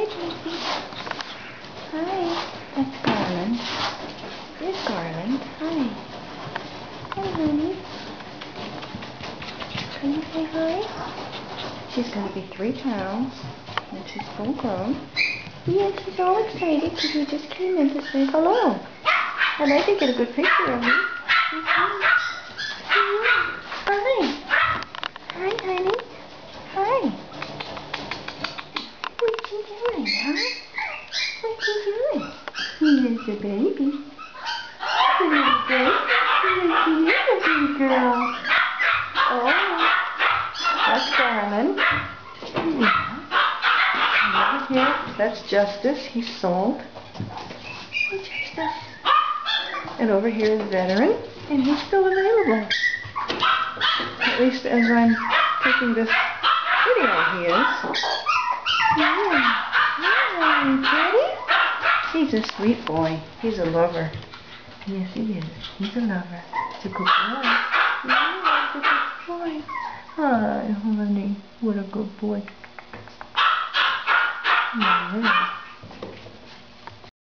Hi, Tracy. Hi. That's Garland. Here's Garland. Hi. Hi, honey. Can you say hi? She's going to be 3 pounds when she's full grown. Yeah, she's all excited because we just came in to say hello. I'd like to get a good picture of you. Hi. Hi, honey. Hi. What you doing, huh? What you doing? Here's the baby. The little baby. Here's the little girl. Oh, that's Garland. Yeah. And over here, that's Justice. He's sold. Hey, Justice. And over here is Veteran, and he's still available. At least as I'm taking this video, he is. Yeah. Hi, Teddy. He's a sweet boy. He's a lover. Yes, he is. He's a lover. He's a good boy. Yeah, he's a good boy. Hi, honey. What a good boy. Yeah.